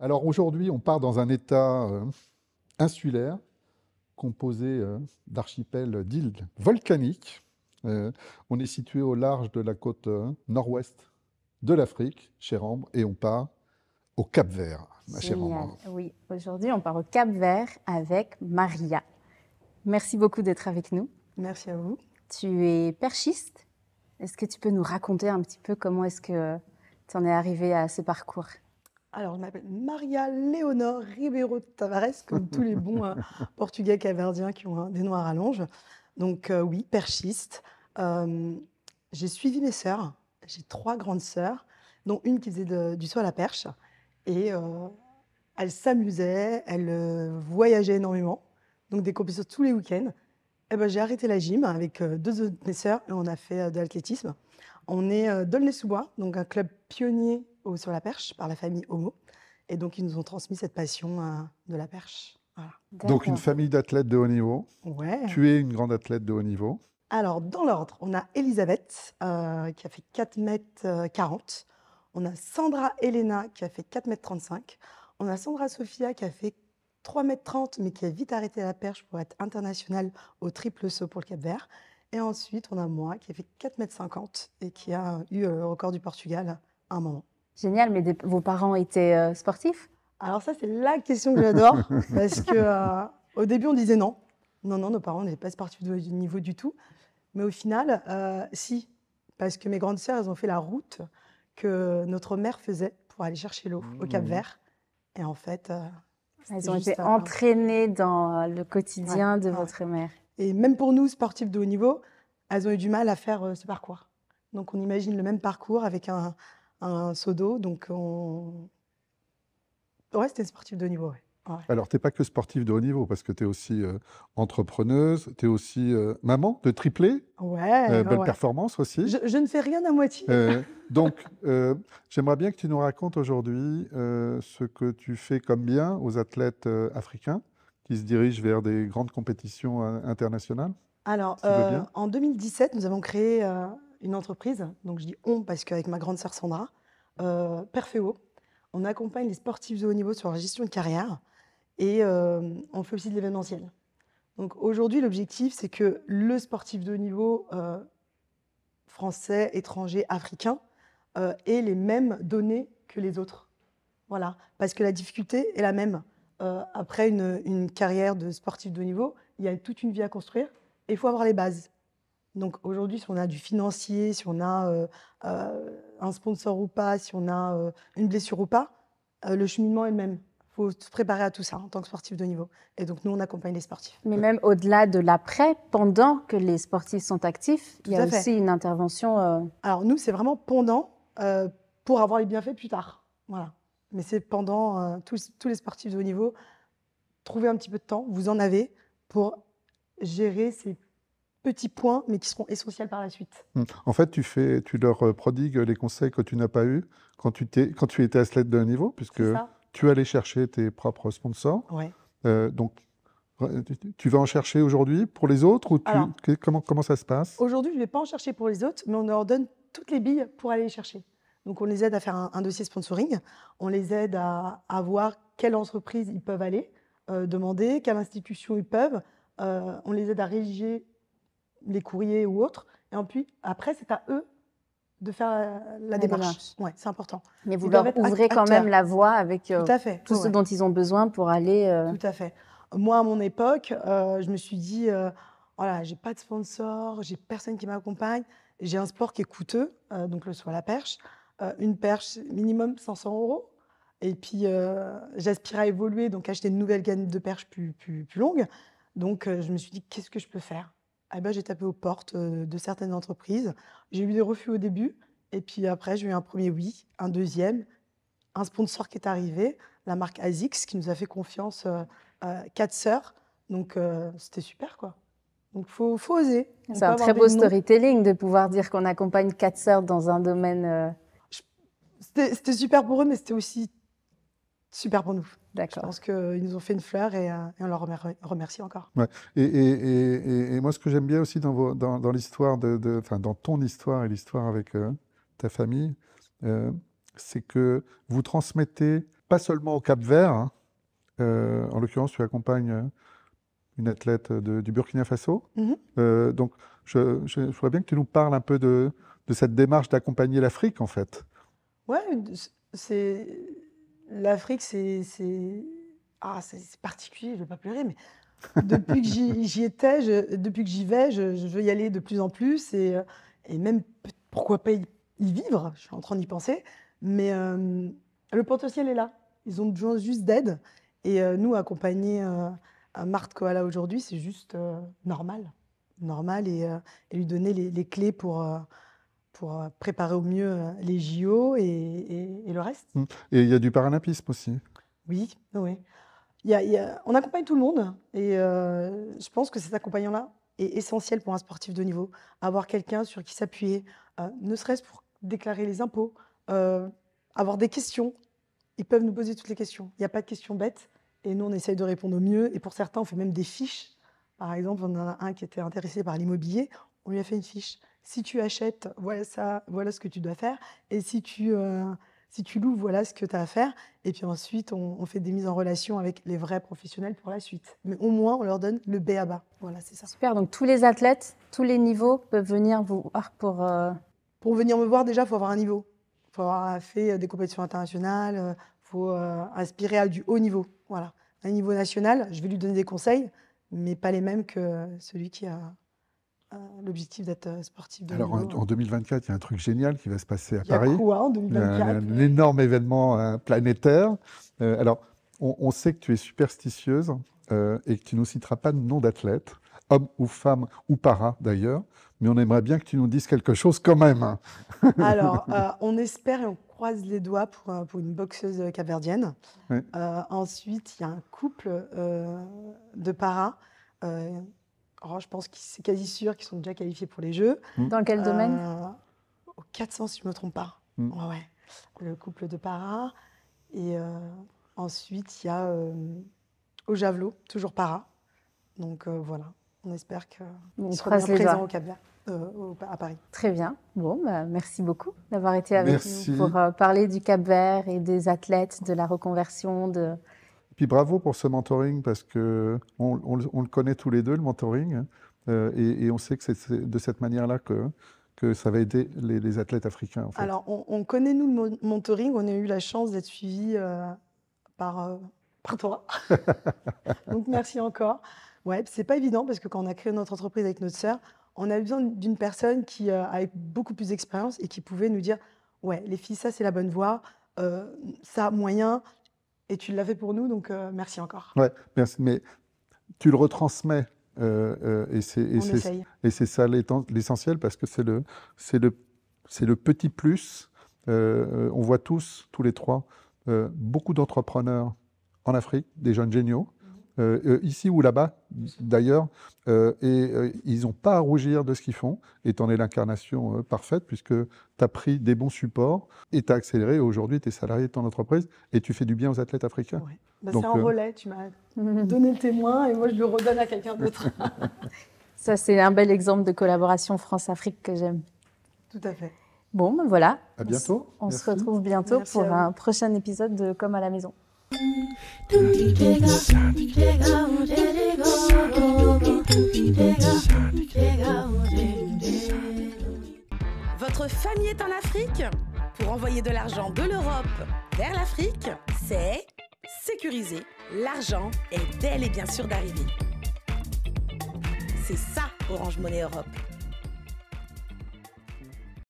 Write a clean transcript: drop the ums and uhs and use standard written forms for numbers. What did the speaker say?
Alors aujourd'hui, on part dans un État insulaire composé d'archipels d'îles volcaniques. Euh, on est situé au large de la côte nord-ouest de l'Afrique, chère Ambre, et on part au Cap-Vert, ma chère Génial. Ambre. Oui, aujourd'hui, on part au Cap-Vert avec Maria. Merci beaucoup d'être avec nous. Merci à vous. Tu es perchiste. Est-ce que tu peux nous raconter un petit peu comment est-ce que tu en es arrivée à ce parcours? Alors, je m'appelle Maria Léonore Ribeiro de Tavares, comme tous les bons Portugais caverdiens qui ont des noms à rallonge. Donc, oui, perchiste. J'ai suivi mes sœurs. J'ai 3 grandes sœurs, dont une qui faisait du saut à la perche. Et elles s'amusaient, elles voyageaient énormément. Donc, des compétitions tous les week-ends. Et ben, j'ai arrêté la gym avec 2 autres de mes sœurs et on a fait de l'athlétisme. On est d'Aulnay-sous-Bois, donc un club pionnier sur la perche par la famille Homo. Et donc, ils nous ont transmis cette passion de la perche. Voilà. Donc une D'accord. famille d'athlètes de haut niveau. Ouais. Tu es une grande athlète de haut niveau. Alors, dans l'ordre, on a Elisabeth qui a fait 4,40 m. On a Sandra Elena qui a fait 4,35 m. On a Sandra Sophia qui a fait 3,30 m, mais qui a vite arrêté la perche pour être internationale au triple saut pour le Cap-Vert. Et ensuite, on a moi qui a fait 4,50 m et qui a eu le record du Portugal à un moment. Génial, mais vos parents étaient sportifs? Alors ça, c'est la question que j'adore, parce que au début, on disait non. Non, nos parents n'étaient pas sportifs de niveau du tout. Mais au final, si, parce que mes grandes sœurs, elles ont fait la route que notre mère faisait pour aller chercher l'eau au Cap-Vert. Et en fait, Elles ont été entraînées dans le quotidien de votre mère. Et même pour nous, sportifs de haut niveau, elles ont eu du mal à faire ce parcours. Donc on imagine le même parcours avec un seau d'eau. Donc ouais, c'était sportif de haut niveau, ouais. Ouais. Alors, tu n'es pas que sportive de haut niveau, parce que tu es aussi entrepreneuse, tu es aussi maman de triplé. Ouais, belle ouais. performance aussi. Je ne fais rien à moitié. Donc, j'aimerais bien que tu nous racontes aujourd'hui ce que tu fais comme bien aux athlètes africains qui se dirigent vers des grandes compétitions internationales. Alors, si tu veux bien. en 2017, nous avons créé une entreprise. Donc, je dis on parce qu'avec ma grande sœur Sandra, Perfeo, on accompagne les sportifs de haut niveau sur leur gestion de carrière et on fait aussi de l'événementiel. Donc, aujourd'hui, l'objectif, c'est que le sportif de haut niveau français, étranger, africain ait les mêmes données que les autres. Voilà, parce que la difficulté est la même. Après une carrière de sportif de haut niveau, il y a toute une vie à construire et il faut avoir les bases. Donc aujourd'hui, si on a du financier, si on a un sponsor ou pas, si on a une blessure ou pas, le cheminement est le même. Il faut se préparer à tout ça en tant que sportif de haut niveau. Et donc nous, on accompagne les sportifs. Mais même au-delà de l'après, pendant que les sportifs sont actifs, il y a Tout à fait. aussi une intervention. Alors nous, c'est vraiment pendant pour avoir les bienfaits plus tard. Voilà. Mais c'est pendant tous les sportifs de haut niveau. Trouvez un petit peu de temps, vous en avez, pour gérer ces petits points, mais qui seront essentiels par la suite. En fait, tu leur prodigues les conseils que tu n'as pas eus quand tu étais athlète de haut niveau, puisque C'est ça. tu allais chercher tes propres sponsors. Ouais. Donc, tu vas en chercher aujourd'hui pour les autres ou Alors, comment ça se passe? Aujourd'hui, je ne vais pas en chercher pour les autres, mais on leur donne toutes les billes pour aller les chercher. Donc, on les aide à faire un dossier sponsoring, on les aide à voir quelle entreprise ils peuvent aller demander, quelle institution ils peuvent, on les aide à rédiger les courriers ou autres, et après, c'est à eux de faire la démarche. Ouais, c'est important. Mais vous Ils leur doivent être ouvrez quand même la voie avec Tout à fait. tout ce dont ils ont besoin pour aller. Tout à fait. Moi, à mon époque, je me suis dit, voilà, j'ai pas de sponsor, j'ai personne qui m'accompagne, j'ai un sport qui est coûteux, donc le saut à la perche, une perche minimum 500 €. Et puis, j'aspire à évoluer, donc acheter une nouvelle gamme de perches plus longue. Donc, je me suis dit, qu'est-ce que je peux faire? Eh ben, j'ai tapé aux portes de certaines entreprises. J'ai eu des refus au début, et puis après, j'ai eu un premier oui, un deuxième, un sponsor qui est arrivé, la marque ASICS, qui nous a fait confiance, 4 sœurs. Donc, c'était super, quoi. Donc, faut oser. C'est un très beau storytelling de pouvoir dire qu'on accompagne 4 sœurs dans un domaine. C'était super pour eux, mais c'était aussi super pour nous. Je D'accord. pense qu'ils nous ont fait une fleur et on leur remercie encore. Ouais. Et moi, ce que j'aime bien aussi dans l'histoire, enfin, dans ton histoire et l'histoire avec ta famille, c'est que vous transmettez pas seulement au Cap-Vert, hein, en l'occurrence, tu accompagnes une athlète du Burkina Faso. Donc, je voudrais bien que tu nous parles un peu de cette démarche d'accompagner l'Afrique, en fait. Ouais, l'Afrique, c'est particulier, je ne vais pas pleurer, mais depuis que j'y étais, depuis que j'y vais, je veux y aller de plus en plus et même, pourquoi pas y vivre, je suis en train d'y penser, mais le potentiel est là. Ils ont besoin juste d'aide et nous, accompagner Marthe Koala aujourd'hui, c'est juste normal et lui donner les clés pour préparer au mieux les JO et le reste. Et il y a du paralympisme aussi. Oui, oui. On accompagne tout le monde et je pense que cet accompagnant-là est essentiel pour un sportif de haut niveau. Avoir quelqu'un sur qui s'appuyer, ne serait-ce pour déclarer les impôts, avoir des questions. Ils peuvent nous poser toutes les questions. Il n'y a pas de questions bêtes et nous, on essaye de répondre au mieux. Et pour certains, on fait même des fiches. Par exemple, on en a un qui était intéressé par l'immobilier. On lui a fait une fiche. Si tu achètes, voilà ça, voilà ce que tu dois faire. Et si tu loues, voilà ce que tu as à faire. Et puis ensuite, on fait des mises en relation avec les vrais professionnels pour la suite. Mais au moins, on leur donne le B à bas. Voilà, c'est ça. Super, donc tous les athlètes, tous les niveaux peuvent venir vous voir pour... Pour venir me voir, déjà, il faut avoir un niveau. Il faut avoir fait des compétitions internationales, il faut aspirer à du haut niveau. Voilà. Un niveau national, je vais lui donner des conseils, mais pas les mêmes que celui qui a l'objectif d'être sportif de haut Alors, niveau. en 2024, il y a un truc génial qui va se passer à Il y a Paris. quoi en Il y a 2024? un énorme événement planétaire. Alors, on sait que tu es superstitieuse et que tu ne nous citeras pas de nom d'athlète, homme ou femme ou para d'ailleurs, mais on aimerait bien que tu nous dises quelque chose quand même. Alors, on espère et on croise les doigts pour une boxeuse capverdienne. Oui. Ensuite, il y a un couple de paras. Je pense que c'est quasi sûr qu'ils sont déjà qualifiés pour les Jeux. Dans quel domaine? Au 400, si je ne me trompe pas. Mm. Ouais. Le couple de paras. Et ensuite, il y a au javelot, toujours para. Donc voilà, on espère On qu'ils seront croise bien les présents doigts. au Cap-Vert, à Paris. Très bien. Bon, merci beaucoup d'avoir été avec Merci. nous pour parler du Cap-Vert et des athlètes, de la reconversion. Puis bravo pour ce mentoring parce qu'on le connaît tous les deux, le mentoring, et on sait que c'est de cette manière-là que ça va aider les athlètes africains. En fait. Alors, on connaît, nous, le mentoring. On a eu la chance d'être suivis par toi. Donc, merci encore. Ouais, c'est pas évident parce que quand on a créé notre entreprise avec notre sœur, on a besoin d'une personne qui avec beaucoup plus d'expérience et qui pouvait nous dire « Ouais, les filles, ça, c'est la bonne voie. Ça, moyen. » Et tu l'as fait pour nous, donc merci encore. Ouais, merci. Mais tu le retransmets et On essaye. c'est ça l'essentiel parce que c'est le petit plus. On voit tous les trois, beaucoup d'entrepreneurs en Afrique, des jeunes géniaux, ici ou là-bas d'ailleurs, et ils n'ont pas à rougir de ce qu'ils font, et tu en es l'incarnation parfaite puisque tu as pris des bons supports et tu as accéléré. Aujourd'hui, tu es salarié de ton entreprise et tu fais du bien aux athlètes africains. Ouais. Donc, c'est un relais, tu m'as donné le témoin et moi je le redonne à quelqu'un d'autre. Ça, c'est un bel exemple de collaboration France-Afrique que j'aime. Tout à fait. Bon, voilà. À bientôt. On se Merci. retrouve bientôt Merci pour à vous. un prochain épisode de Comme à la maison. Votre famille est en Afrique? Pour envoyer de l'argent de l'Europe vers l'Afrique, c'est sécurisé. L'argent est bel et bien sûr d'arriver. C'est ça, Orange Money Europe.